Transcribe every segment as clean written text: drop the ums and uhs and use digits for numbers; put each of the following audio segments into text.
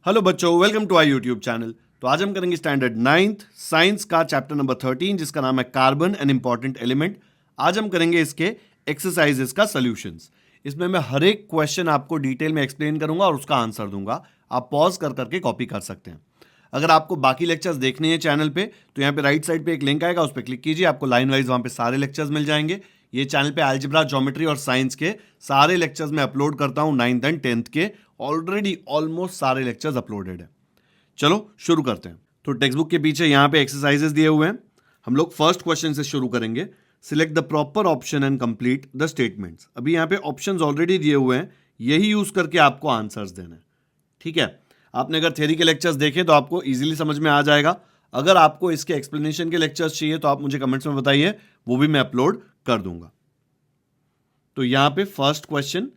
Hello बच्चों, welcome to our YouTube channel. तो आज हम करेंगे स्टैंडर्ड 9th साइंस का चैप्टर नंबर 13 जिसका नाम है कार्बन एन इंपॉर्टेंट एलिमेंट। आज हम करेंगे इसके एक्सरसाइजेस का सॉल्यूशंस। इसमें मैं हर एक क्वेश्चन आपको डिटेल में एक्सप्लेन करूंगा और उसका आंसर दूंगा। आप पॉज कर करके कॉपी कर सकते हैं। अगर आपको बाकी लेक्चर्स देखने हैं चैनल पे तो यहाँ पे राइट साइड पे एक लिंक आएगा, उस पर क्लिक कीजिए, आपको लाइन वाइज वहाँ पे सारे लेक्चर्स मिल जाएंगे। ये चैनल पे अलजेब्रा, ज्योमेट्री और साइंस के सारे लेक्चर्स मैं अपलोड करता हूँ 9th एंड 10th के। ऑलरेडी ऑलमोस्ट सारे लेक्चर्स अपलोडेड है। चलो शुरू करते हैं। तो टेक्स्ट बुक के पीछे यहाँ पे एक्सरसाइजेस दिए हुए हैं। हम लोग फर्स्ट क्वेश्चन से शुरू करेंगे। Select the proper option and complete the statements. अभी यहाँ पे ऑप्शंस ऑलरेडी दिए हुए हैं, यही यूज करके आपको आंसर्स देना है। ठीक है, आपने अगर थ्योरी के लेक्चर्स देखे तो आपको इजीली समझ में आ जाएगा। अगर आपको इसके एक्सप्लेनेशन के लेक्चर्स चाहिए तो आप मुझे कमेंट्स में बताइए, वो भी मैं अपलोड कर दूंगा। तो यहां पे फर्स्ट क्वेश्चन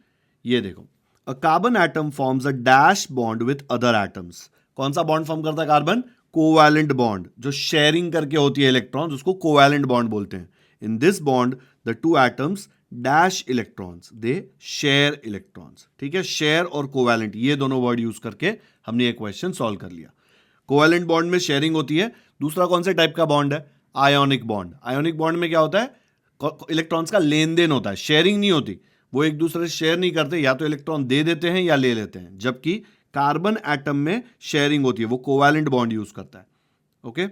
ये देखो, a carbon atom forms a dash bond with other atoms. कौन सा बॉन्ड फॉर्म करता है कार्बन? Covalent bond. जो शेयरिंग करके होती है इलेक्ट्रॉन्स उसको कोवैलेंट बॉन्ड बोलते हैं। In this bond the two atoms dash electrons, they share electrons. ठीक है, शेयर और कोवैलेंट ये दोनों वर्ड यूज करके हमने ये क्वेश्चन सॉल्व कर लिया। कोवैलेंट बॉन्ड में शेयरिंग होती है। दूसरा कौन से टाइप का बॉन्ड है? Ionic bond. आयोनिक बॉन्ड में क्या होता है? इलेक्ट्रॉन्स का लेन देन होता है, शेयरिंग नहीं होती। वो एक दूसरे से शेयर नहीं करते, या तो इलेक्ट्रॉन दे देते हैं या ले लेते हैं। जबकि कार्बन एटम में शेयरिंग होती है, वो कोवैलेंट बॉन्ड यूज करता है। ओके,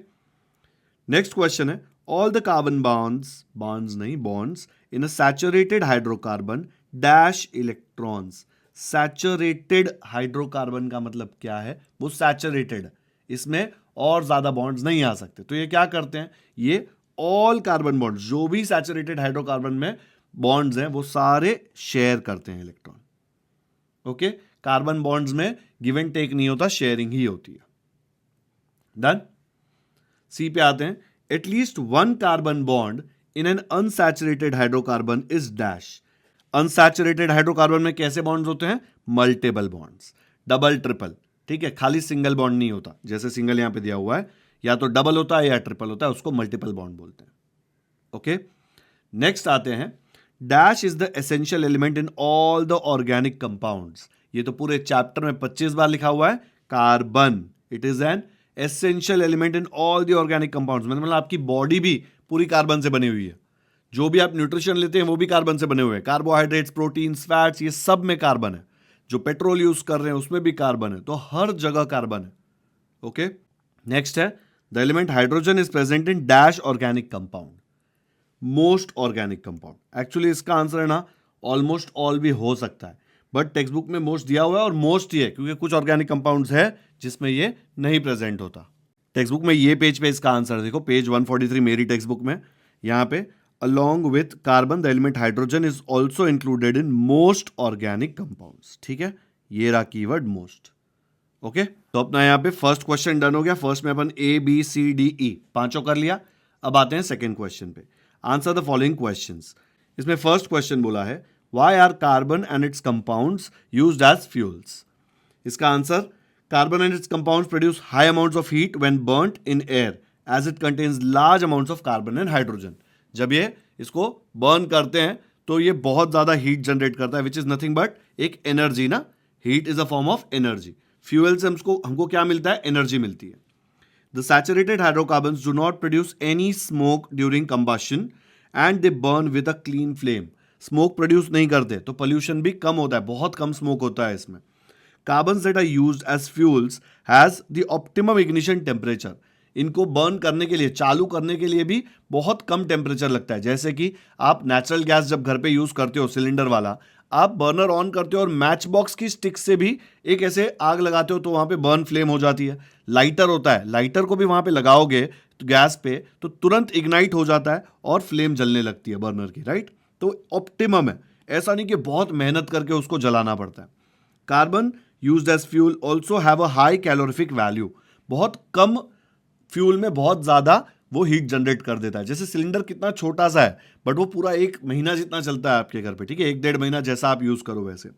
नेक्स्ट क्वेश्चन है, all the carbon bonds in a saturated hydrocarbon dash electrons. Saturated hydrocarbon का मतलब क्या है? वो सैचुरेटेड, इसमें और ज्यादा बॉन्ड्स नहीं आ सकते। तो ये क्या करते हैं? ये ऑल कार्बन बॉन्ड्स, जो भी सैचुरेटेड हाइड्रोकार्बन में बॉन्ड्स हैं वो सारे शेयर करते हैं इलेक्ट्रॉन। ओके, कार्बन बॉन्ड्स में गिव एंड टेक नहीं होता, शेयरिंग ही होती है। डन। सी पे आते हैं, at least one carbon bond in an unsaturated hydrocarbon is dash. Unsaturated hydrocarbon में कैसे बॉन्ड्स होते हैं? Multiple bonds, double triple. ठीक है, खाली सिंगल बॉन्ड नहीं होता। जैसे सिंगल यहां पे दिया हुआ है, या तो डबल होता है या ट्रिपल होता है, उसको मल्टीपल बॉन्ड बोलते हैं। ओके, नेक्स्ट आते हैं, dash is the essential element in all the organic compounds. ये तो पूरे चैप्टर में 25 बार लिखा हुआ है, carbon it is an essential element in all the organic compounds. मतलब आपकी बॉडी भी पूरी कार्बन से बनी हुई है। जो भी आप न्यूट्रिशन लेते हैं वो भी कार्बन से बने हुए हैं। कार्बोहाइड्रेट्स, प्रोटीन्स, फैट्स, ये सब में कार्बन है। जो पेट्रोल यूज कर रहे हैं उसमें भी कार्बन है। तो हर जगह कार्बन है। ओके, नेक्स्ट है, the element hydrogen is present in dash organic compound. Most organic compound. Actually इसका आंसर है ना, ऑलमोस्ट ऑल भी हो सकता है, बट टेक्स्ट बुक में मोस्ट दिया हुआ है और मोस्ट ही है क्योंकि कुछ ऑर्गेनिक कंपाउंड्स है जिसमें ये नहीं प्रेजेंट होता। टेक्स्ट बुक में ये पेज पे इसका आंसर देखो, पेज 143 मेरी टेक्स्ट बुक में। यहां पे along with carbon the element hydrogen is also included in most organic compounds। ठीक है, ये रहा कीवर्ड मोस्ट। ओके, तो अपना यहाँ पे फर्स्ट क्वेश्चन डन हो गया। फर्स्ट में अपन A B C D E पांचों कर लिया। अब आते हैं सेकंड क्वेश्चन पे। Answer the following questions. इसमें फर्स्ट क्वेश्चन बोला है, why are carbon and its compounds used as fuels. इसका answer, carbon and its compounds produce high amounts of heat when burnt in air as it contains large amounts of carbon and hydrogen. जब ये इसको burn करते हैं तो ये बहुत ज्यादा हीट जनरेट करता है, विच इज नथिंग बट एक एनर्जी ना। Heat is a form of energy. Fuel से हमको क्या मिलता है? एनर्जी मिलती है। The saturated hydrocarbons do not produce any smoke during combustion and they burn with a clean flame. Smoke produce नहीं करते तो पोल्यूशन भी कम होता है, बहुत कम स्मोक होता है इसमें। Carbons that are used as fuels has the optimum ignition temperature. इनको बर्न करने के लिए, चालू करने के लिए भी बहुत कम टेम्परेचर लगता है। जैसे कि आप नेचुरल गैस जब घर पे यूज करते हो सिलेंडर वाला, आप बर्नर ऑन करते हो और मैच बॉक्स की स्टिक से भी एक ऐसे आग लगाते हो तो वहां पे बर्न फ्लेम हो जाती है। लाइटर होता है, लाइटर को भी वहां पे लगाओगे तो गैस पे तो तुरंत इग्नाइट हो जाता है और फ्लेम जलने लगती है बर्नर की, राइट। तो ऑप्टिमम है, ऐसा नहीं कि बहुत मेहनत करके उसको जलाना पड़ता है। Carbon used as fuel also have a high calorific value. बहुत कम फ्यूल में बहुत ज्यादा वो हीट जनरेट कर देता है। जैसे सिलेंडर कितना छोटा सा है बट वो पूरा 1 महीना जितना चलता है आपके घर पे। ठीक है, 1-1.5 महीना जैसा आप यूज करो वैसे।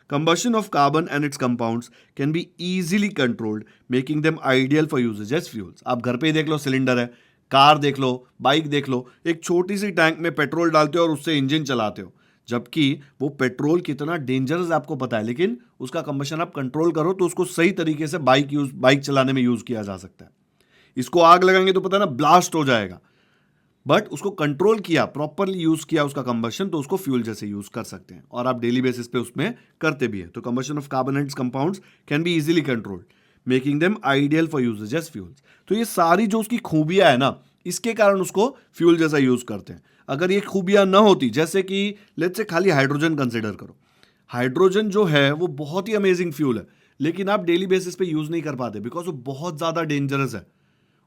Combustion of carbon and its compounds can be easily controlled making them ideal for usages as fuels. आप घर पे ही देख लो, सिलेंडर है, कार देख लो, बाइक देख लो, एक छोटी सी टैंक में पेट्रोल डालते हो और उससे इंजन चलाते हो। जबकि वो पेट्रोल कितना डेंजरस आपको पता है, लेकिन उसका कंबशन आप कंट्रोल करो तो उसको सही तरीके से बाइक चलाने में यूज किया जा सकता है। इसको आग लगाएंगे तो पता है ना, ब्लास्ट हो जाएगा, बट उसको कंट्रोल किया, प्रॉपरली यूज किया उसका कंबशन, तो उसको फ्यूल जैसे यूज कर सकते हैं और आप डेली बेसिस पे उसमें करते भी हैं। तो combustion of carbonates compounds can be easily controlled, making them ideal for usages as fuels. तो ये सारी जो उसकी खूबियां है ना, इसके कारण उसको फ्यूल जैसा यूज करते हैं। अगर ये खूबियां ना होती, जैसे कि लेट्स से खाली हाइड्रोजन कंसिडर करो, हाइड्रोजन जो है वो बहुत ही अमेजिंग फ्यूल है, लेकिन आप डेली बेसिस पे यूज नहीं कर पाते बिकॉज वो बहुत ज्यादा डेंजरस है।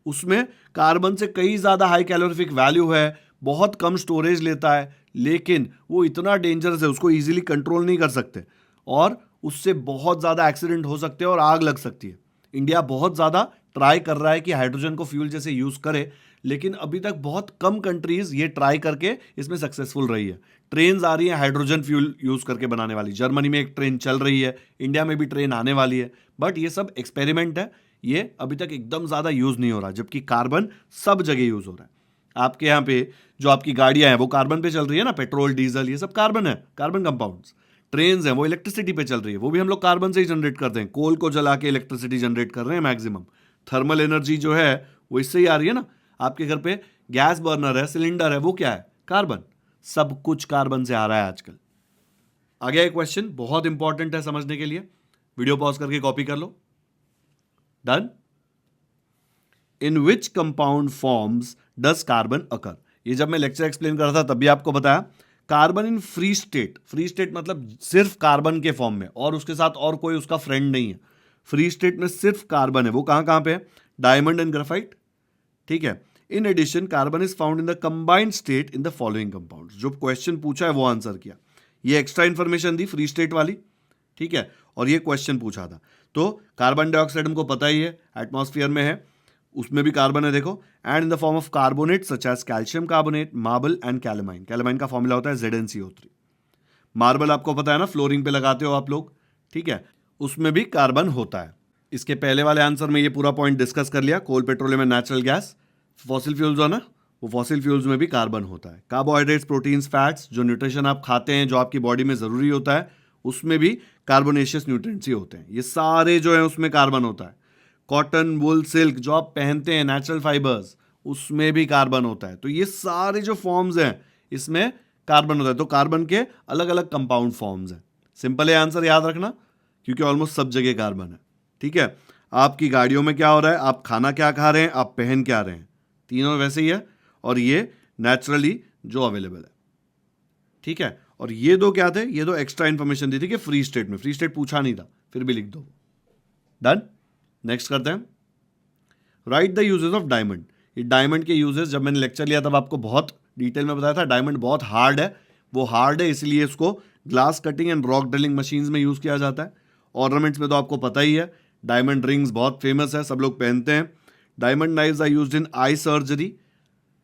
उसमें कार्बन से कई ज्यादा हाई कैलोरीफिक वैल्यू है, बहुत कम स्टोरेज लेता है, लेकिन वो इतना डेंजरस है, उसको इजीली कंट्रोल नहीं कर सकते और उससे बहुत ज्यादा एक्सीडेंट हो सकते हैं और आग लग सकती है। इंडिया बहुत ज्यादा ट्राई कर रहा है कि हाइड्रोजन को फ्यूल जैसे यूज करे, लेकिन अभी तक बहुत कम कंट्रीज ये ट्राई करके इसमें सक्सेसफुल रही है। ट्रेन आ रही है हाइड्रोजन फ्यूल यूज करके बनाने वाली, जर्मनी में एक ट्रेन चल रही है, इंडिया में भी ट्रेन आने वाली है, बट ये सब एक्सपेरिमेंट है, ये अभी तक एकदम ज्यादा यूज नहीं हो रहा, जबकि कार्बन सब जगह यूज हो रहा है। आपके यहाँ पे जो आपकी गाड़ियां हैं वो कार्बन पे चल रही है ना, पेट्रोल डीजल ये सब कार्बन है, कार्बन कंपाउंड्स। ट्रेन्स हैं वो इलेक्ट्रिसिटी पे चल रही है, वो भी हम लोग कार्बन से ही जनरेट करते हैं, कोल को जला के इलेक्ट्रिसिटी जनरेट कर रहे हैं मैक्सिमम। थर्मल एनर्जी जो है वो इससे ही आ रही है ना। आपके घर पे गैस बर्नर है, सिलेंडर है, वो क्या है? कार्बन। सब कुछ कार्बन से आ रहा है आजकल। आगे एक क्वेश्चन बहुत इंपॉर्टेंट है समझने के लिए, वीडियो पॉज करके कॉपी कर लो। Done. In which compound forms does carbon occur? ये जब मैं लेक्चर एक्सप्लेन कर रहा था तब भी आपको बताया, carbon in free state, free state मतलब सिर्फ कार्बन के फॉर्म में और उसके साथ और कोई उसका फ्रेंड नहीं है। फ्री स्टेट में सिर्फ कार्बन है, वो कहां कहां पे है? डायमंड एंड ग्राफाइट, ठीक है। In addition carbon is found in the combined state in the following compounds. जो क्वेश्चन पूछा है वो आंसर किया, ये एक्स्ट्रा इंफॉर्मेशन दी फ्री स्टेट वाली, ठीक है, और ये क्वेश्चन पूछा था। तो कार्बन डाइऑक्साइड हमको पता ही है एटमॉस्फेयर में है, उसमें भी कार्बन है देखो, and in the form of carbonate such as calcium carbonate, marble and calamine. Calamine का फॉर्मूला होता है ZnCO3। मार्बल आपको पता है ना, फ्लोरिंग पे लगाते हो आप लोग, ठीक है, उसमें भी कार्बन होता है। इसके पहले वाले आंसर में ये पूरा पॉइंट डिस्कस कर लिया, coal, petroleum and natural gas. Fossil fuels हो ना, वो फॉसिल फ्यूल्स में भी कार्बन होता है। कार्बोहाइड्रेट्स, प्रोटीन्स, फैट्स, जो न्यूट्रिशन आप खाते हैं, जो आपकी बॉडी में जरूरी होता है, उसमें भी कार्बोनेशियस न्यूट्रिएंट्स ही होते हैं। ये सारे जो है उसमें कार्बन होता है। कॉटन, वुल, सिल्क जो आप पहनते हैं, नेचुरल फाइबर्स, उसमें भी कार्बन होता है। तो ये सारे जो फॉर्म्स हैं इसमें कार्बन होता है। तो कार्बन के अलग अलग कंपाउंड फॉर्म्स हैं। सिंपल है आंसर, याद रखना, क्योंकि ऑलमोस्ट सब जगह कार्बन है, ठीक है। आपकी गाड़ियों में क्या हो रहा है, आप खाना क्या खा रहे हैं, आप पहन क्या रहे हैं, तीनों वैसे ही है, और ये नेचुरली जो अवेलेबल है, ठीक है। और ये दो क्या थे, ये दो एक्स्ट्रा इंफॉर्मेशन दी थी कि फ्री स्टेट में, फ्री स्टेट पूछा नहीं था, फिर भी लिख दो। डन। नेक्स्ट करते हैं, right the uses of diamond. ये डायमंड के यूजेस जब मैंने लेक्चर लिया तब आपको बहुत डिटेल में बताया था। डायमंड बहुत हार्ड है, वो हार्ड है इसलिए इसको glass cutting and rock drilling machines में यूज किया जाता है। ऑर्नामेंट्स में तो आपको पता ही है, डायमंड रिंग्स बहुत फेमस है, सब लोग पहनते हैं। Diamond knives are used in eye surgery,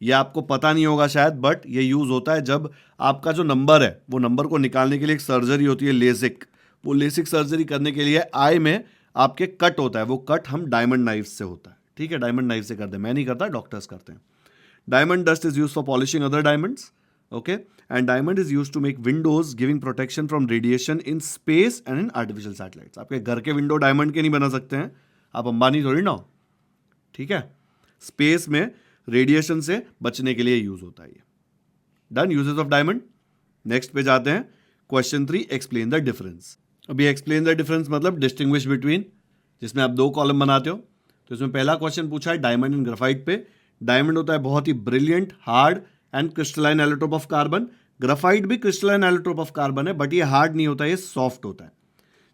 ये आपको पता नहीं होगा शायद, बट ये यूज होता है जब आपका जो नंबर है वो नंबर को निकालने के लिए एक सर्जरी होती है, लेसिक। वो लेसिक सर्जरी करने के लिए आई में आपके कट होता है, वो कट हम डायमंड नाइफ से होता है, ठीक है, डायमंड नाइफ से करते हैं, मैं नहीं करता, डॉक्टर्स करते हैं। Diamond dust is use for polishing other diamonds, okay, and diamond is use to make windows giving protection from radiation in space and in artificial satellites. आपके घर के विंडो डायमंड के नहीं बना सकते हैं, आप अंबानी थोड़ी ना हो, ठीक है। स्पेस में रेडिएशन से बचने के लिए यूज होता है ये। Done, uses of diamond. Next पे जाते हैं, क्वेश्चन 3, एक्सप्लेन द डिफरेंस। अभी एक्सप्लेन द डिफरेंस मतलब डिस्टिंग्विश बिटवीन, जिसमें आप 2 कॉलम बनाते हो। तो इसमें पहला क्वेश्चन पूछा है डायमंड एंड ग्राफाइट पे। डायमंड होता है बहुत ही brilliant, hard and crystalline allotrope of carbon. Graphite भी क्रिस्टलाइन एलोट्रोप ऑफ कार्बन है, बट ये हार्ड नहीं होता, ये सॉफ्ट होता है।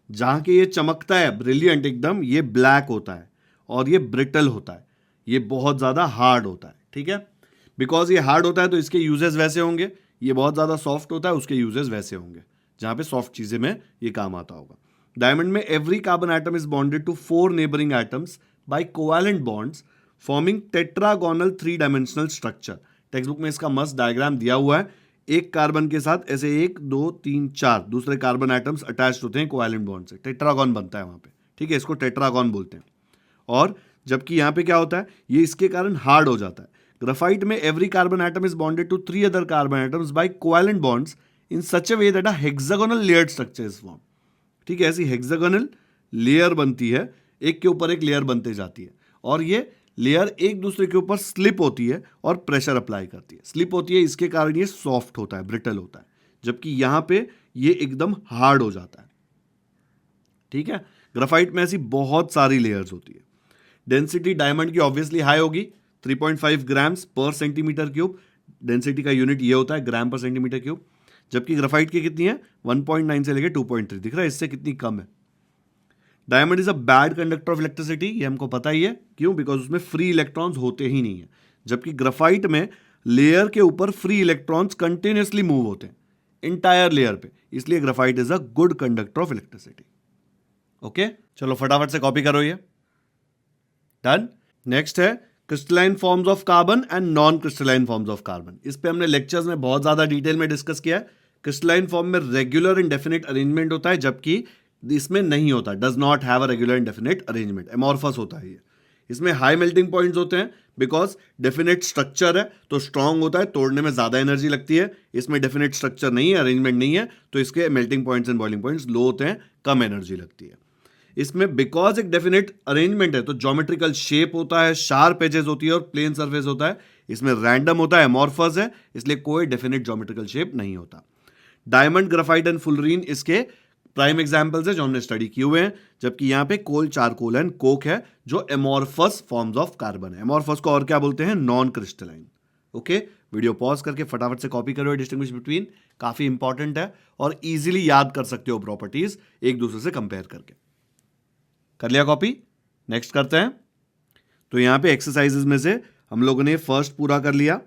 जहां के ये चमकता है ब्रिलियंट एकदम, ये ब्लैक होता है, और ये ब्रिटल होता है, ये बहुत ज्यादा हार्ड होता है, ठीक है। बिकॉज ये हार्ड होता है तो इसके यूजेस वैसे होंगे, ये बहुत ज्यादा सॉफ्ट होता है, उसके यूजेस वैसे होंगे, जहां पे सॉफ्ट चीजें में ये काम आता होगा। डायमंड में every carbon atom is bonded to 4 neighboring atoms by covalent bonds forming tetragonal 3 dimensional structure. Text book में इसका मस्त डायग्राम दिया हुआ है। एक कार्बन के साथ ऐसे 1 2 3 4 दूसरे कार्बन एटम्स अटैच होते हैं कोवैलेंट बॉन्ड से, टेट्रागोन बनता है वहां पे, ठीक है, इसको टेट्रागोन बोलते हैं। और जबकि यहां पे क्या होता है, ये इसके कारण हार्ड हो जाता है। ग्राफाइट में every carbon atom is bonded to 3 other carbon atoms by covalent bonds in such a way that a hexagonal layered structure is form. ठीक है, ऐसी हेक्सागोनल लेयर बनती है, एक के ऊपर एक लेयर बनते जाती है, और ये लेयर एक दूसरे के ऊपर स्लिप होती है और प्रेशर अप्लाई करती है। स्लिप होती है, इसके कारण ये सॉफ्ट होता है, ब्रिटल होता है, जबकि यहां पे ये एकदम हार्ड हो जाता है। ठीक है, ग्राफाइट में ऐसी बहुत सारी लेयर्स होती है। डेंसिटी डायमंड की ऑब्वियसली हाई होगी, 3.5 ग्राम्स पर सेंटीमीटर क्यूब। डेंसिटी का यूनिट ये होता है ग्राम पर सेंटीमीटर क्यूब, जबकि ग्राफाइट की कितनी है 1.9 से लेकर 2.3। दिख रहा है इससे कितनी कम है। Diamond is a bad conductor of electricity, ये हमको पता ही है, क्यों? बिकॉज उसमें फ्री इलेक्ट्रॉन्स होते ही नहीं है, जबकि ग्राफाइट में लेयर के ऊपर फ्री इलेक्ट्रॉन्स कंटिन्यूसली मूव होते हैं इंटायर लेयर पे, इसलिए graphite is a good conductor of electricity. Okay, चलो फटाफट से कॉपी करो ये। डन। नेक्स्ट है crystalline forms of carbon and non crystalline forms of carbon. इस पे हमने लेक्चर्स में बहुत ज्यादा डिटेल में डिस्कस किया है। क्रिस्टलाइन फॉर्म में रेगुलर एंड डेफिनेट अरेंजमेंट होता है, जबकि इसमें नहीं होता, does not have a regular and definite arrangement, amorphous होता है ये। इसमें हाई मेल्टिंग पॉइंट्स होते हैं बिकॉज डेफिनेट स्ट्रक्चर है तो स्ट्रांग होता है, तोड़ने में ज्यादा एनर्जी लगती है। इसमें डेफिनेट स्ट्रक्चर नहीं है, अरेंजमेंट नहीं है, तो इसके melting points and boiling points low होते हैं, कम एनर्जी लगती है। इसमें बिकॉज एक डेफिनेट अरेंजमेंट है तो ज्योमेट्रिकल शेप होता है, शार्प एजेस होती है और प्लेन सरफेस होता है। इसमें रैंडम होता है, एमॉर्फस है, इसलिए कोई डेफिनेट ज्योमेट्रिकल शेप नहीं होता। डायमंड, ग्राफाइट एंड फुलरीन इसके प्राइम एग्जांपल्स है जो हमने स्टडी किए हुए हैं, जबकि यहां पे कोल, चारकोल एंड कोक है जो एमॉर्फस फॉर्म्स ऑफ कार्बन है। एमॉर्फस को और क्या बोलते हैं? Non crystalline. Okay, video pause करके फटाफट से कॉपी करो, डिस्टिंग्विश बिटवीन, काफी इंपॉर्टेंट है और इजीली याद कर सकते हो प्रॉपर्टीज एक दूसरे से कंपेयर करके। कर लिया कॉपी? नेक्स्ट करते हैं। तो यहां पे एक्सरसाइजेज में से हम लोगों ने फर्स्ट पूरा कर लिया,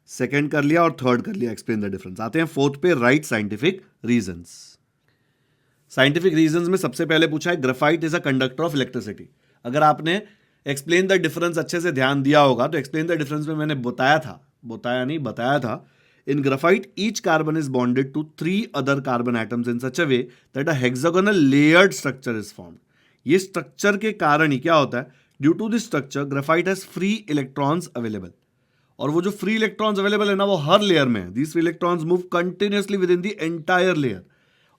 सेकंड कर लिया और थर्ड कर लिया, एक्सप्लेन द डिफरेंस। आते हैं फोर्थ पे, right scientific reasons. Scientific reasons में सबसे पहले पूछा है graphite is a conductor of electricity. अगर आपने एक्सप्लेन द डिफरेंस अच्छे से ध्यान दिया होगा तो एक्सप्लेन द डिफरेंस में मैंने बताया था in graphite each carbon is bonded to 3 other carbon atoms in such a way that a hexagonal layered structure is formed. ये स्ट्रक्चर के कारण ही क्या होता है, due to this structure graphite has free electrons available, और वो जो फ्री इलेक्ट्रॉन्स अवेलेबल है ना वो हर लेयर में है। These free electrons move continuously within the entire layer,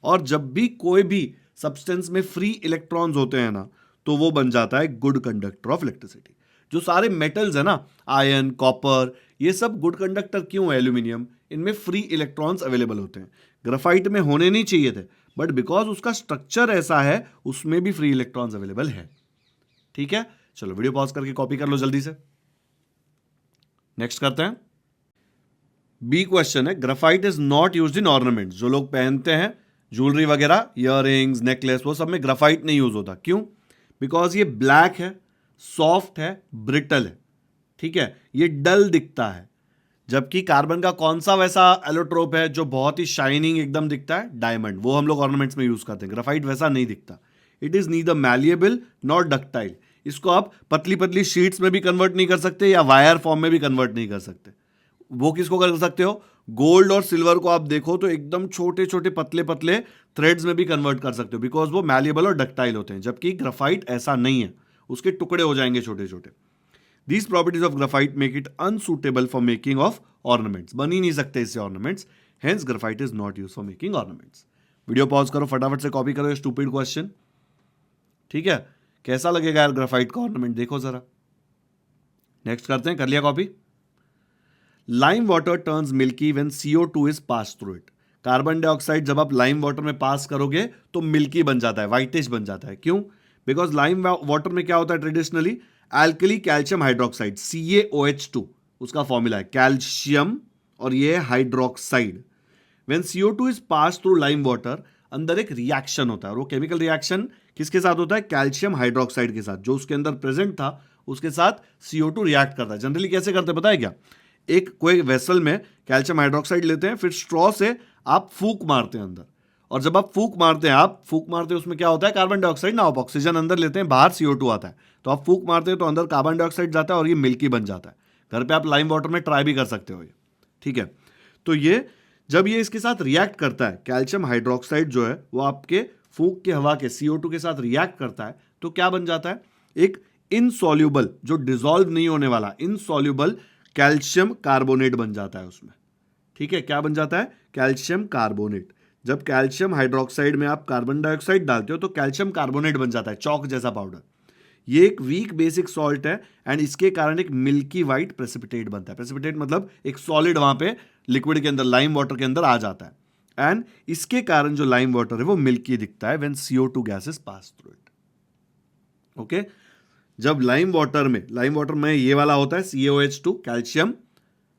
और जब भी कोई भी सब्सटेंस में फ्री इलेक्ट्रॉन्स होते हैं ना तो वो बन जाता है गुड कंडक्टर ऑफ इलेक्ट्रिसिटी। जो सारे मेटल्स है ना, आयरन, कॉपर, ये सब गुड कंडक्टर क्यों है? एल्यूमिनियम, इनमें फ्री इलेक्ट्रॉन्स अवेलेबल होते हैं। ग्राफाइट में होने नहीं चाहिए थे, बट बिकॉज उसका स्ट्रक्चर ऐसा है उसमें भी फ्री इलेक्ट्रॉन्स अवेलेबल है। ठीक है, चलो वीडियो पॉज करके कॉपी कर लो जल्दी से। नेक्स्ट करते हैं। बी क्वेश्चन है graphite is not used in ornament. जो लोग पहनते हैं ज्वेलरी वगैरह, इयररिंग्स, नेकलेस, वो सब में ग्राफाइट नहीं यूज होता। क्यों? बिकॉज ये ब्लैक है, सॉफ्ट है, ब्रिटल है। ठीक है, ये डल दिखता है, जबकि कार्बन का कौन सा वैसा एलोट्रोप है जो बहुत ही शाइनिंग एकदम दिखता है? डायमंड। वो हम लोग ऑर्नामेंट्स में यूज करते हैं। ग्राफाइट वैसा नहीं दिखता। It is neither malleable not ductile. इसको आप पतली पतली शीट्स में भी कन्वर्ट नहीं कर सकते या वायर फॉर्म में भी कन्वर्ट नहीं कर सकते। वो किसको कर सकते हो? गोल्ड और सिल्वर को आप देखो तो एकदम छोटे छोटे पतले पतले थ्रेड्स में भी कन्वर्ट कर सकते हो, बिकॉज वो मैलिएबल और डक्टाइल होते हैं, जबकि ग्राफाइट ऐसा नहीं है, उसके टुकड़े हो जाएंगे छोटे छोटे। These properties of graphite make it unsuitable for making of ornaments. बन ही नहीं सकते इससे ornaments. Hence, graphite is not used for making ornaments. Video pause करो, फटाफट से कॉपी करो ये स्टूपिड क्वेश्चन। ठीक है, कैसा लगेगा यार ग्राफाइट का ऑर्नामेंट, देखो जरा। नेक्स्ट करते हैं, कर लिया copy. Lime water turns milky when CO2 is pass through it. Carbon dioxide जब आप लाइम वाटर में पास करोगे तो मिल्की बन जाता है, व्हाइटिश बन जाता है। क्यों? बिकॉज लाइम वाटर में क्या होता है traditionally? Alkali calcium hydroxide, CaOH2 उसका फॉर्मूला है, कैल्शियम और ये है hydroxide. When CO2 is pass through lime water, अंदर एक रिएक्शन होता है, और वो केमिकल रिएक्शन किसके साथ होता है? कैल्शियम हाइड्रोक्साइड के साथ। जो उसके अंदर प्रेजेंट था उसके साथ CO2 रिएक्ट करता है। जनरली कैसे करते हैं पता है क्या? एक कोई वेसल में कैल्शियम हाइड्रोक्साइड लेते हैं, फिर स्ट्रॉ से आप फूंक मारते हैं अंदर, और जब आप फूंक मारते हैं उसमें क्या होता है? कार्बन डाइऑक्साइड ना, आप ऑक्सीजन अंदर लेते हैं, बाहर CO2 आता है। तो आप फूंक मारते हैं तो अंदर कार्बन डाइऑक्साइड जाता है और ये मिल्की बन जाता है। घर पे आप लाइम वाटर में ट्राई भी कर सकते हो ये। ठीक है, तो ये जब ये इसके साथ रिएक्ट करता है, कैल्शियम हाइड्रोक्साइड जो है वो आपके फूंक के हवा के CO2 के साथ रिएक्ट करता है, तो क्या बन जाता है? एक इनसॉल्यूबल, जो डिसॉल्व नहीं होने वाला, इनसॉल्यूबल कैल्शियम कार्बोनेट बन जाता है उसमें। ठीक है, क्या बन जाता है? Calcium carbonate. जब कैल्शियम हाइड्रोक्साइड में आप कार्बन डाइऑक्साइड डालते हो तो कैल्शियम कार्बोनेट बन जाता है, चौक जैसा पाउडर। ये एक वीक बेसिक सॉल्ट है एंड इसके कारण एक मिल्की वाइट प्रेसिपिटेट बनता है। प्रेसिपिटेट मतलब एक सॉलिड वहां पे लिक्विड के अंदर, लाइम वाटर के अंदर आ जाता है एंड इसके कारण जो लाइम वाटर है वो मिल्की दिखता है when CO2 gases pass through it. Okay, जब लाइम वाटर में ये वाला होता है CaOH2 कैल्शियम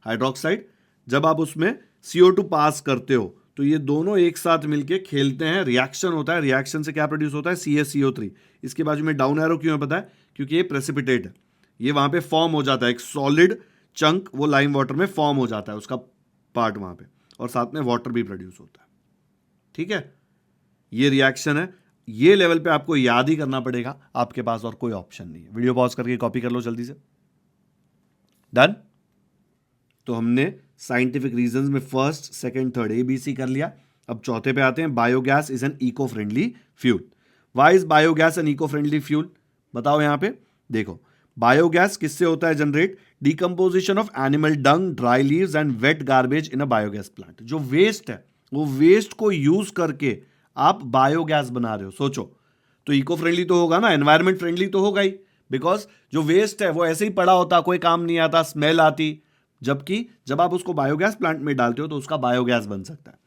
हाइड्रोक्साइड, जब आप उसमें CO2 पास करते हो तो ये दोनों एक साथ मिलके खेलते हैं, रिएक्शन होता है। रिएक्शन से क्या प्रोड्यूस होता है? CaCO3। इसके बाजू में डाउन एरो क्यों है पता है? क्योंकि ये प्रेसिपिटेट है, ये वहां पे फॉर्म हो जाता है, एक सॉलिड चंक वो लाइम वाटर में फॉर्म हो जाता है, उसका पार्ट वहां पे, और साथ में वाटर भी प्रोड्यूस होता है। ठीक है, ये रिएक्शन है। ये लेवल पे आपको याद ही करना पड़ेगा, आपके पास और कोई ऑप्शन नहीं है। वीडियो पॉज करके कॉपी कर लो जल्दी से। डन। तो हमने साइंटिफिक रीजंस में फर्स्ट, सेकंड, थर्ड ABC कर लिया। अब चौथे पे आते हैं। Biogas is an eco friendly fuel. Why is biogas an eco friendly fuel? बताओ यहां पे। देखो, बायोगैस किससे होता है generate? Decomposition of animal dung, dry leaves and wet garbage in a biogas plant. जो वेस्ट है वो वेस्ट को यूज करके आप बायोगैस बना रहे हो। सोचो, तो इको फ्रेंडली तो होगा ना, एनवायरमेंट फ्रेंडली तो होगा ही, बिकॉज जो वेस्ट है वो ऐसे ही पड़ा होता, कोई काम नहीं आता, स्मेल आती। जबकि जब आप उसको बायोगैस प्लांट में डालते हो तो उसका बायोगैस बन सकता है।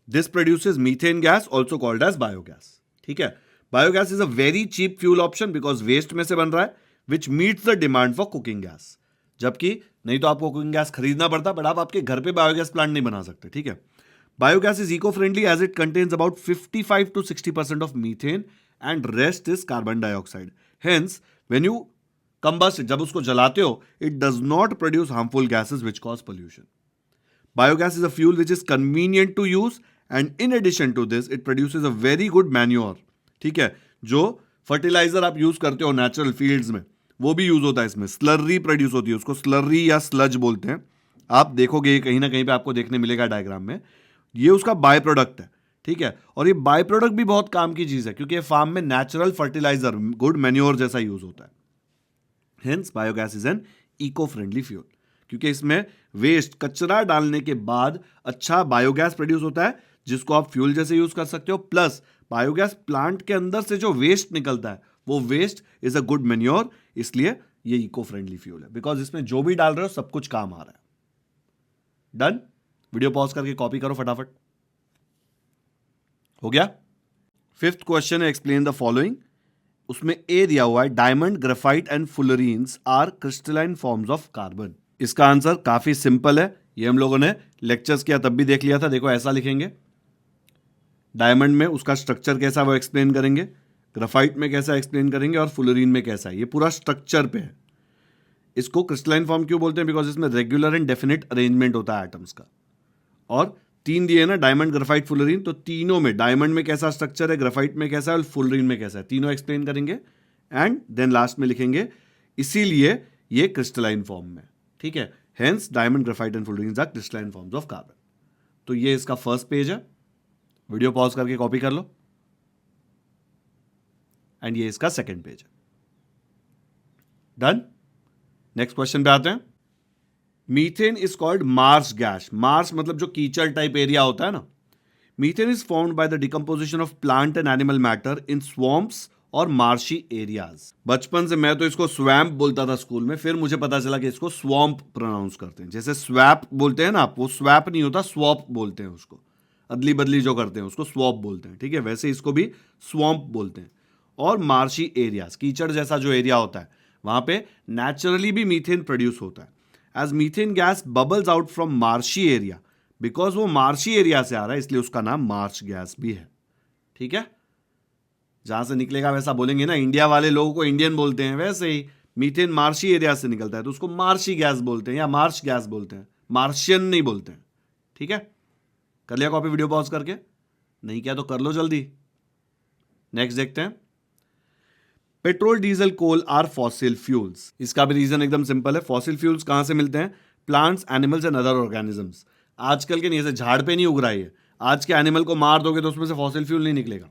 This produces methane gas, also called as biogas. ठीक है, biogas is a very cheap fuel option because waste में से बन रहा है, which meets the demand for cooking gas. जबकि नहीं तो आपको कुकिंग गैस खरीदना पड़ता, बट आप आपके घर पे बायोगैस प्लांट नहीं बना सकते। ठीक है, biogas is eco-friendly as it contains about 55 to 60% of methane and rest is carbon dioxide. Hence, when you combust it, जब उसको जलाते हो, it does not produce harmful gases which cause pollution. Biogas is a fuel which is convenient to use and in addition to this, it produces a very good manure. ठीक है, जो fertiliser आप use करते हो natural fields में, वो भी use होता है इसमें। स्लर्री प्रोड्यूस होती है, उसको स्लर्री या स्लज बोलते हैं। आप देखोगे कहीं ना कहीं पे आपको देखने मिलेगा डायग्राम में, ये उसका बाय प्रोडक्ट है। ठीक है, और ये बाय प्रोडक्ट भी बहुत काम की चीज है क्योंकि फार्म में नेचुरल फर्टिलाइजर, गुड मैन्योर जैसा यूज होता है। Hence biogas is an eco friendly fuel, क्योंकि इसमें वेस्ट, कचरा डालने के बाद अच्छा बायोगैस प्रोड्यूस होता है जिसको आप फ्यूल जैसे यूज कर सकते हो। प्लस बायोगैस प्लांट के अंदर से जो वेस्ट निकलता है वो waste is a good manure, इसलिए ये इको फ्रेंडली फ्यूल है बिकॉज इसमें जो भी डाल रहे हो सब कुछ काम आ रहा है। डन। वीडियो पॉज करके कॉपी करो फटाफट। हो गया। फिफ्थ क्वेश्चन है एक्सप्लेन द फॉलोइंग। उसमें ए दिया हुआ है diamond, graphite and fullerenes are crystalline forms of carbon. इसका आंसर काफी सिंपल है, ये हम लोगों ने लेक्चर्स किया तब भी देख लिया था। देखो ऐसा लिखेंगे, डायमंड में उसका स्ट्रक्चर कैसा वो एक्सप्लेन करेंगे, ग्रेफाइट में कैसा एक्सप्लेन करेंगे और फुलरीन में कैसा है। ये पूरा स्ट्रक्चर पे है। इसको क्रिस्टलाइन फॉर्म क्यों बोलते हैं? बिकॉज इसमें रेगुलर एंड डेफिनेट अरेंजमेंट होता है एटम्स का। और तीन दिए ना, डायमंड, ग्रेफाइट, फुलरीन, तो तीनों में डायमंड में कैसा स्ट्रक्चर है, ग्रेफाइट में कैसा है और फुलरीन में कैसा है, तीनों एक्सप्लेन करेंगे एंड देन लास्ट में लिखेंगे इसीलिए ये क्रिस्टलाइन फॉर्म में। ठीक है, hence diamond, graphite and fullerene are crystalline forms of carbon. तो ये इसका फर्स्ट पेज है, वीडियो पॉज करके कॉपी कर लो। एंड ये इसका सेकंड पेज है। डन। नेक्स्ट क्वेश्चन पे आते हैं। Methane is called marsh gas. Marsh मतलब जो कीचड़ टाइप एरिया होता है ना। Methane is formed by the decomposition of plant and animal matter in swamps और मार्शी एरियाज। बचपन से मैं तो इसको स्वैम्प बोलता था स्कूल में, फिर मुझे पता चला कि इसको स्वॉम्प प्रोनाउंस करते हैं। जैसे स्वैप बोलते हैं ना आप, वो स्वैप नहीं होता, स्वॉप बोलते हैं उसको। अदली बदली जो करते हैं उसको स्वॉप बोलते हैं। ठीक है, वैसे इसको भी स्वॉम्प बोलते हैं। और मार्शी एरियाज, कीचड़ जैसा जो एरिया होता है वहां पे नेचुरली भी मीथेन प्रोड्यूस होता है। As methane gas bubbles out from marshy area, because वो मार्शी एरिया से आ रहा है इसलिए उसका नाम मार्श गैस भी है। ठीक है, जहां से निकलेगा वैसा बोलेंगे ना, इंडिया वाले लोगों को इंडियन बोलते हैं, वैसे ही मीथेन मार्शी एरिया से निकलता है तो उसको मार्शी गैस बोलते हैं या मार्श गैस बोलते हैं, मार्शियन नहीं बोलते हैं। ठीक है, कर लिया कॉपी वीडियो पॉज करके? नहीं किया तो कर लो जल्दी। नेक्स्ट देखते हैं। Petrol, diesel, coal are fossil fuels. इसका भी रीजन एकदम सिंपल है। फॉसिल फ्यूल्स कहां से मिलते हैं? Plants, animals and other organisms. आजकल के नहीं, ऐसे झाड़ पे नहीं उग रहा है। आज के एनिमल को मार दोगे तो उसमें से फॉसिल फ्यूल नहीं निकलेगा।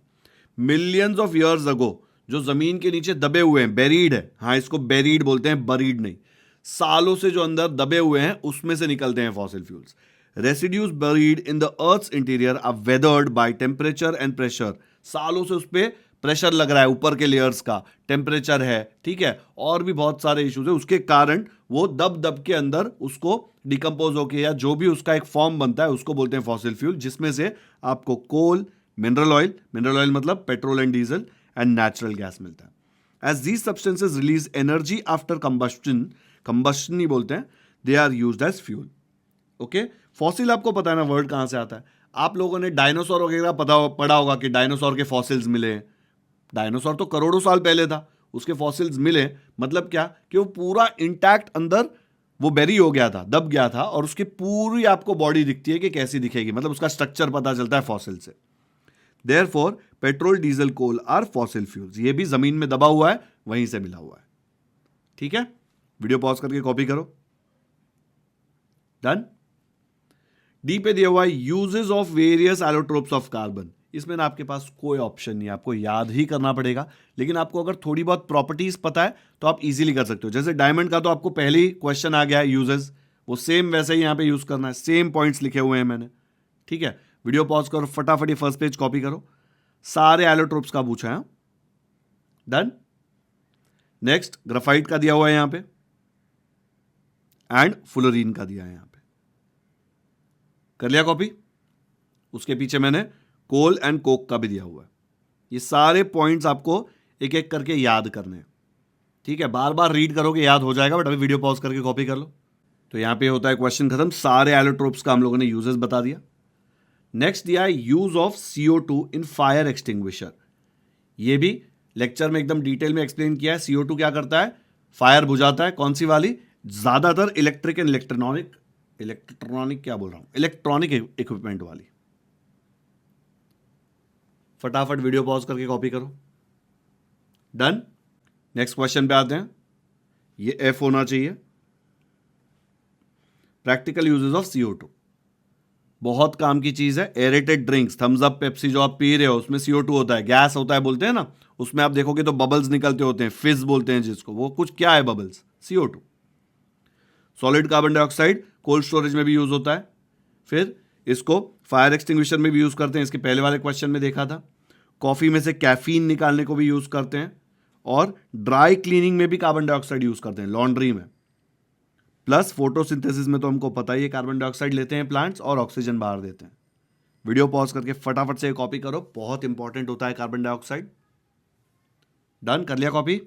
मिलियंस ऑफ ईयर्स अगो जो जमीन के नीचे दबे हुए हैं, बेरीड है, हाँ इसको बेरीड बोलते हैं, बरीड नहीं, सालों से जो अंदर दबे हुए हैं उसमें से निकलते हैं fossil fuels. Residues buried in the earth's interior are weathered by temperature and pressure. सालों से उस पर प्रेशर लग रहा है, ऊपर के लेयर्स का टेम्परेचर है, ठीक है, और भी बहुत सारे इश्यूज है, उसके कारण वो दब दब के अंदर उसको डिकम्पोज होके या जो भी उसका एक फॉर्म बनता है उसको बोलते हैं फॉसिल फ्यूल, जिसमें से आपको कोल, मिनरल ऑयल मतलब petrol and diesel, and natural gas मिलता है। As these substances release energy after combustion, combustion ही बोलते हैं, they are used as fuel. Okay, fossil आपको पता है ना वर्ड कहां से आता है? आप लोगों ने डायनासोर वगैरह पढ़ा होगा कि डायनासोर के फॉसिल्स मिले। डायनासोर तो करोड़ों साल पहले था, उसके फॉसिल्स मिले, मतलब क्या कि वो पूरा इंटैक्ट अंदर वो बेरी हो गया था, दब गया था, और उसकी पूरी आपको बॉडी दिखती है कि कैसी दिखेगी, मतलब उसका स्ट्रक्चर पता चलता है फॉसिल से। Therefore petrol, diesel, coal are fossil fuels. ये भी जमीन में दबा हुआ है, वहीं से मिला हुआ है। ठीक है, वीडियो पॉज करके कॉपी करो। डन। डी पे दिया हुआ है uses of various allotropes of carbon. इसमें ना आपके पास कोई ऑप्शन नहीं है, आपको याद ही करना पड़ेगा, लेकिन आपको अगर थोड़ी बहुत प्रॉपर्टीज पता है तो आप इजीली कर सकते हो। जैसे डायमंड का तो आपको पहले ही क्वेश्चन आ गया है यूजेस, वो सेम वैसे ही यहां पे यूज करना है, सेम पॉइंट्स लिखे हुए हैं मैंने। ठीक है, वीडियो पॉज करो, फटाफट ये फर्स्ट पेज कॉपी करो, सारे एलोट्रोप्स का पूछा है। डन। नेक्स्ट ग्राफाइट का दिया हुआ है यहां पे, एंड फ्लोरीन का दिया है यहां पे। कर लिया कॉपी? उसके पीछे मैंने कोल एंड कोक का भी दिया हुआ है। ये सारे पॉइंट्स आपको एक एक करके याद करने हैं। ठीक है, बार बार रीड करोगे याद हो जाएगा, बट अभी वीडियो पॉज करके कॉपी कर लो। तो यहां पे होता है क्वेश्चन खत्म, सारे एलोट्रोप्स का हम लोगों ने यूजेस बता दिया। नेक्स्ट दिया है use of CO2 in fire extinguisher. ये भी लेक्चर में एकदम डिटेल में एक्सप्लेन किया है। CO2 क्या करता है? फायर बुझाता है। कौन सी वाली? ज्यादातर इलेक्ट्रिक एंड इलेक्ट्रॉनिक क्या बोल रहा हूं, इलेक्ट्रॉनिक इक्विपमेंट वाली। फटाफट वीडियो पॉज करके कॉपी करो। डन। नेक्स्ट क्वेश्चन पे आते हैं, ये F होना चाहिए। प्रैक्टिकल यूजेस ऑफ CO2, बहुत काम की चीज है। Aerated drinks, Thums Up, Pepsi जो आप पी रहे हो उसमें CO2 होता है, गैस होता है बोलते हैं ना, उसमें आप देखोगे तो बबल्स निकलते होते हैं, फिज बोलते हैं जिसको, वो कुछ क्या है bubbles? CO2। Solid carbon dioxide cold storage में भी यूज होता है। फिर इसको फायर एक्सटिंग्विशर में भी यूज करते हैं, इसके पहले वाले क्वेश्चन में देखा था। कॉफी में से कैफीन निकालने को भी यूज करते हैं, और ड्राई क्लीनिंग में भी कार्बन डाइऑक्साइड यूज करते हैं, लॉन्ड्री में। प्लस फोटोसिंथेसिस में तो हमको पता ही है कार्बन डाइऑक्साइड लेते हैं प्लांट्स और ऑक्सीजन बाहर देते हैं। वीडियो पॉज करके फटाफट से कॉपी करो, बहुत इंपॉर्टेंट होता है कार्बन डाइऑक्साइड। डन, कर लिया कॉपी?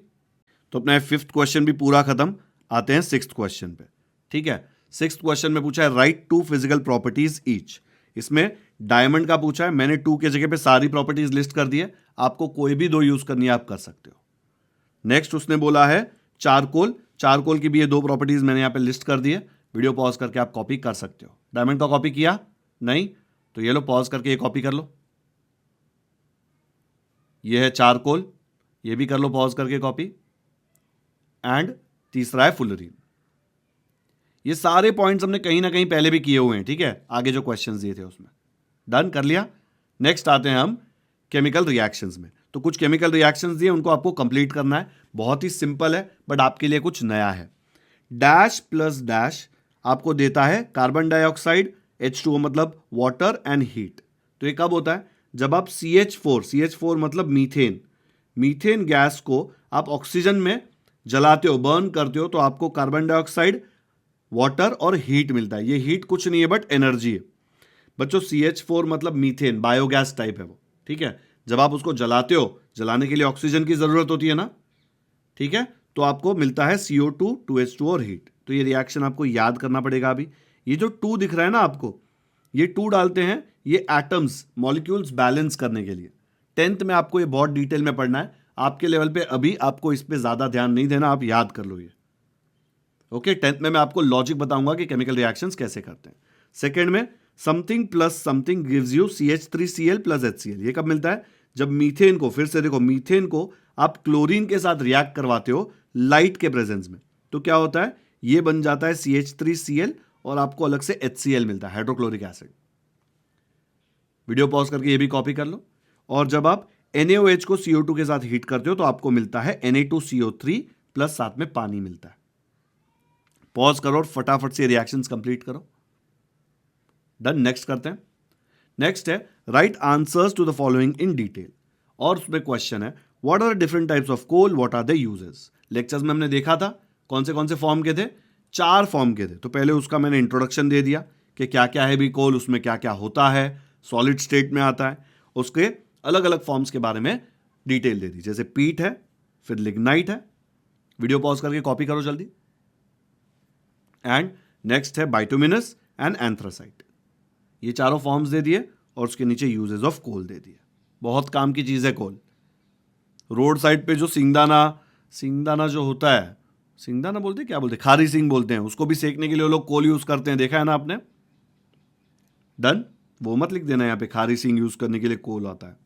तो अपना 5th क्वेश्चन भी पूरा खत्म। आते हैं 6th क्वेश्चन पे। ठीक है, 6th क्वेश्चन में पूछा है राइट 2 फिजिकल प्रॉपर्टीज ईच। इसमें डायमंड का पूछा है, मैंने 2 के जगह पे सारी प्रॉपर्टीज लिस्ट कर दी है, आपको कोई भी 2 यूज करनी है आप कर सकते हो। नेक्स्ट उसने बोला है चारकोल, चारकोल की भी ये 2 प्रॉपर्टीज मैंने यहां पे लिस्ट कर दी है। वीडियो पॉज करके आप कॉपी कर सकते हो। डायमंड का कॉपी किया नहीं? तो ये लो, पॉज करके ये कॉपी कर लो। ये है चारकोल, ये भी कर लो पॉज करके कॉपी। एंड तीसरा है फ्लोरीन। ये सारे पॉइंट्स हमने कहीं ना कहीं पहले भी किए हुए हैं। ठीक है, आगे जो क्वेश्चंस दिए थे उसमें। डन, कर लिया? नेक्स्ट आते हैं हम केमिकल रिएक्शंस में। तो कुछ केमिकल रिएक्शंस दिए, उनको आपको कंप्लीट करना है। बहुत ही सिंपल है, बट आपके लिए कुछ नया है। डैश प्लस डैश आपको देता है कार्बन डाइऑक्साइड, H2O मतलब वाटर एंड हीट। तो ये कब होता है? जब आप CH4 मतलब मीथेन, मीथेन गैस को आप ऑक्सीजन में जलाते हो, बर्न करते हो, तो आपको कार्बन डाइऑक्साइड, वाटर और हीट मिलता है। ये हीट कुछ नहीं है बट एनर्जी है। बच्चों CH4 मतलब मीथेन, बायोगैस टाइप है वो। ठीक है, जब आप उसको जलाते हो, जलाने के लिए ऑक्सीजन की जरूरत होती है ना, ठीक है, तो आपको मिलता है CO2, 2H2 और हीट। तो ये रिएक्शन आपको याद करना पड़ेगा। अभी ये जो 2 दिख रहा है ना आपको, ये 2 डालते हैं ये एटम्स, मॉलिक्यूल्स बैलेंस करने के लिए। 10th में आपको ये बहुत डिटेल में पढ़ना है, आपके लेवल पे अभी आपको इस पे ज्यादा ध्यान नहीं देना, आप याद कर लो ये। ओके, 10th में मैं आपको लॉजिक बताऊंगा कि केमिकल रिएक्शंस कैसे करते हैं। सेकेंड में something plus something gives you CH3Cl plus HCl। ये कब मिलता है? जब मीथेन को, फिर से देखो, मीथेन को आप क्लोरीन के साथ रिएक्ट करवाते हो लाइट के प्रेजेंस में, तो क्या होता है? ये बन जाता है CH3Cl और आपको अलग से HCl मिलता है, हाइड्रोक्लोरिक एसिड। वीडियो पॉज करके ये भी कॉपी कर लो। और जब आप NaOH को CO2 के साथ हीट करते हो तो आपको मिलता है Na2CO3 प्लस साथ में पानी मिलता है। पॉज करो और फटाफट से रिएक्शंस कंप्लीट करो। डन, नेक्स्ट करते हैं। नेक्स्ट है write answers to the following in detail, और उसमें क्वेश्चन है what are the different types of coal, what are the uses. Lectures में हमने देखा था कौन से फॉर्म के थे, 4 फॉर्म के थे। तो पहले उसका मैंने इंट्रोडक्शन दे दिया कि क्या क्या है भी कोल, उसमें क्या क्या होता है, सॉलिड स्टेट में आता है, उसके अलग अलग फॉर्म्स के बारे में डिटेल दे दी, जैसे पीट है, फिर लिग्नाइट है। वीडियो पॉज करके कॉपी करो जल्दी। एंड नेक्स्ट है बाइटुमिनस एंड एंथ्रासाइट। ये चारों फॉर्म्स दे दिए और उसके नीचे यूजेस ऑफ कोल दे दिए। बहुत काम की चीज है कोल। रोड साइड पे जो सिंगदाना जो होता है, सिंगदाना बोलते हैं, क्या बोलते हैं, खारी सिंग बोलते हैं, उसको भी सेकने के लिए वो लोग कोल यूज करते हैं, देखा है ना आपने। डन, वो मत लिख देना यहां पे खारी सिंग यूज करने के लिए कोल आता है।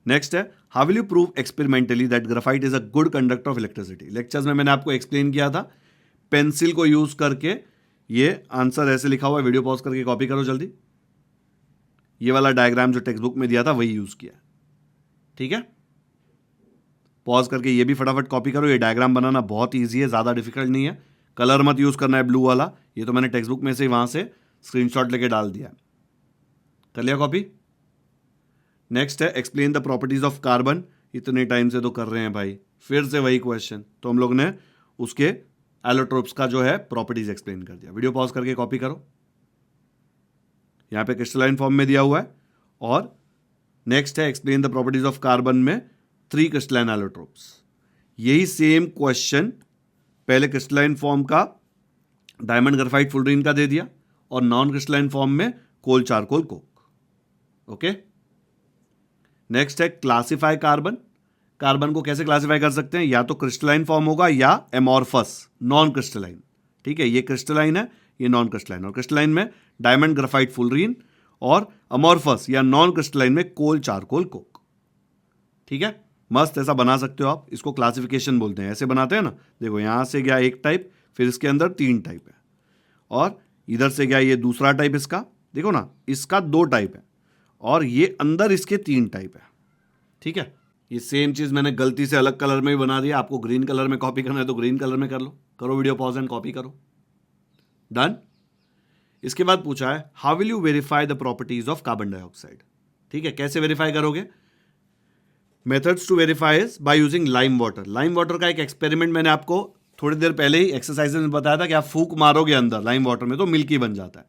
नेक्स्ट है how will you prove experimentally that graphite is a good conductor of electricity. Lectures में मैंने आपको एक्सप्लेन किया था पेंसिल को यूज करके। ये आंसर ऐसे लिखा हुआ है, वीडियो पॉज करके कॉपी करो जल्दी। ये वाला डायग्राम जो टेक्स्ट बुक में दिया था वही यूज किया, ठीक है। पॉज करके ये भी फटाफट कॉपी करो। ये डायग्राम बनाना बहुत ईजी है, ज्यादा डिफिकल्ट नहीं है। कलर मत यूज करना है ब्लू वाला, ये तो मैंने टेक्स्ट बुक में से वहां से स्क्रीनशॉट लेके डाल दिया। कर लिया कॉपी। नेक्स्ट है explain the properties of carbon. इतने टाइम से तो कर रहे हैं भाई, फिर से वही क्वेश्चन। तो हम लोग ने उसके एलोट्रोप्स का जो है प्रॉपर्टीज एक्सप्लेन कर दिया। वीडियो पॉज करके कॉपी करो। यहां पे क्रिस्टलाइन फॉर्म में दिया हुआ है। और नेक्स्ट है explain the properties of carbon में 3 क्रिस्टलाइन एलोट्रोप्स। यही सेम क्वेश्चन पहले क्रिस्टलाइन फॉर्म का डायमंड ग्राफाइट फुलरीन का दे दिया, और नॉन क्रिस्टलाइन फॉर्म में कोल चारकोल कोक। ओके। नेक्स्ट है क्लासिफाई कार्बन। कार्बन को कैसे क्लासिफाई कर सकते हैं, या तो क्रिस्टलाइन फॉर्म होगा या एमॉर्फस नॉन क्रिस्टलाइन। ठीक है, ये क्रिस्टलाइन है, ये नॉन क्रिस्टलाइन। और क्रिस्टलाइन में डायमंड ग्राफाइट फुलरीन, और अमॉर्फस या नॉन क्रिस्टलाइन में कोल चारकोल कोक। ठीक है, मस्त ऐसा बना सकते हो आप। इसको क्लासिफिकेशन बोलते हैं, ऐसे बनाते हैं ना। देखो यहां से गया एक टाइप, फिर इसके अंदर 3 टाइप है, और इधर से गया ये दूसरा टाइप इसका, देखो ना, इसका 2 टाइप है, और ये अंदर इसके 3 टाइप है। ठीक है, ये सेम चीज मैंने गलती से अलग कलर में भी बना दिया। आपको ग्रीन कलर में कॉपी करना है तो ग्रीन कलर में कर लो। करो वीडियो पॉज एंड कॉपी करो। डन। इसके बाद पूछा है how will you verify the properties of carbon dioxide. ठीक है, कैसे वेरीफाई करोगे। Methods to verify is by using lime water. Lime water का एक एक्सपेरिमेंट मैंने आपको थोड़ी देर पहले ही एक्सरसाइज में बताया था कि आप फूक मारोगे अंदर लाइम वाटर में तो मिल्की बन जाता है।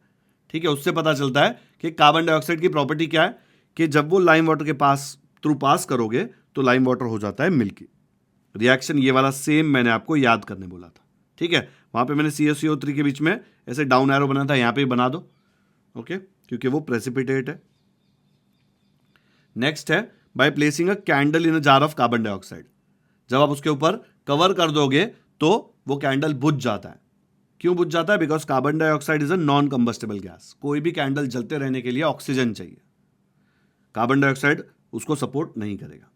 ठीक है, उससे पता चलता है कि कार्बन डाइऑक्साइड की प्रॉपर्टी क्या है, कि जब वो लाइम वाटर के पास करोगे तो लाइम वाटर हो जाता है मिल्की। रिएक्शन ये वाला सेम मैंने आपको याद करने बोला था। ठीक है, वहां पे मैंने CaCO3 के बीच में ऐसे डाउन एरो बना था, यहां पे बना दो। ओके, क्योंकि वो प्रेसिपिटेट है। नेक्स्ट है by placing a candle in a jar of carbon dioxide. जब आप उसके ऊपर कवर कर दोगे तो वो कैंडल बुझ जाता है। क्यों बुझ जाता है, because carbon dioxide is a non combustible gas. कोई भी कैंडल जलते रहने के लिए ऑक्सीजन चाहिए, कार्बन डाइऑक्साइड उसको सपोर्ट नहीं करेगा।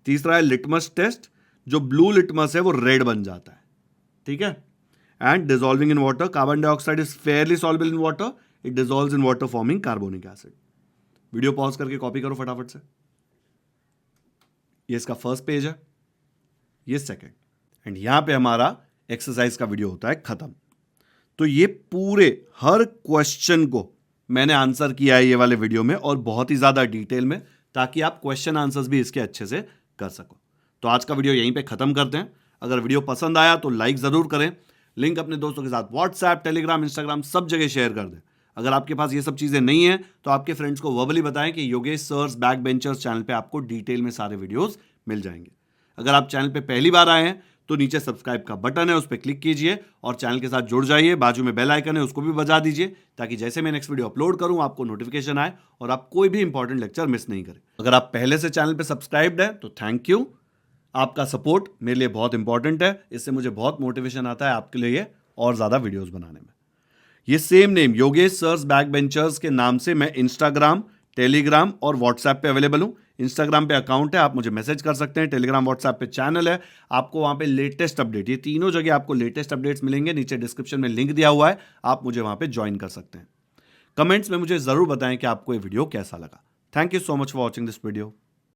तीसरा है लिटमस टेस्ट। जो ब्लू लिटमस है वो रेड बन जाता है। ठीक है, and dissolving in water. Carbon dioxide is fairly soluble in water, it dissolves in water forming carbonic acid. Video pause करके कॉपी करो फटाफट से। ये इसका फर्स्ट पेज है, ये सेकंड, एंड यहां पे हमारा एक्सरसाइज का वीडियो होता है खत्म। तो ये पूरे हर क्वेश्चन को मैंने आंसर किया है ये वाले वीडियो में, और बहुत ही ज्यादा डिटेल में, ताकि आप क्वेश्चन आंसर्स भी इसके अच्छे से कर सको। तो आज का वीडियो यहीं पे खत्म करते हैं। अगर वीडियो पसंद आया तो लाइक जरूर करें। लिंक अपने दोस्तों के साथ व्हाट्सएप, टेलीग्राम, इंस्टाग्राम सब जगह शेयर कर दें। अगर आपके पास ये सब चीजें नहीं है तो आपके फ्रेंड्स को वर्बली बताएं कि Yogesh sir's back benchers channel पे आपको डिटेल में सारे वीडियोस मिल जाएंगे। अगर आप चैनल पे पहली बार आए हैं तो नीचे सब्सक्राइब का बटन है, उस पर क्लिक कीजिए और चैनल के साथ जुड़ जाइए। बाजू में बेल आइकन है, उसको भी बजा दीजिए, ताकि जैसे मैं नेक्स्ट वीडियो अपलोड करूं आपको नोटिफिकेशन आए और आप कोई भी इंपॉर्टेंट लेक्चर मिस नहीं करें। अगर आप पहले से चैनल पे सब्सक्राइब्ड है तो थैंक यू। आपका सपोर्ट मेरे लिए बहुत इंपॉर्टेंट है, इससे मुझे बहुत मोटिवेशन आता है आपके लिए और ज्यादा वीडियोस बनाने में। ये same name Yogesh sir's back benchers के नाम से मैं इंस्टाग्राम, टेलीग्राम और व्हाट्सएप पे अवेलेबल हूं। इंस्टाग्राम पे अकाउंट है, आप मुझे मैसेज कर सकते हैं। टेलीग्राम, व्हाट्सएप पे चैनल है, आपको वहां पे लेटेस्ट अपडेट, ये तीनों जगह आपको लेटेस्ट अपडेट्स मिलेंगे। नीचे डिस्क्रिप्शन में लिंक दिया हुआ है, आप मुझे वहां पे ज्वाइन कर सकते हैं। कमेंट्स में मुझे जरूर बताएं कि आपको ये वीडियो कैसा लगा। Thank you so much for watching this video.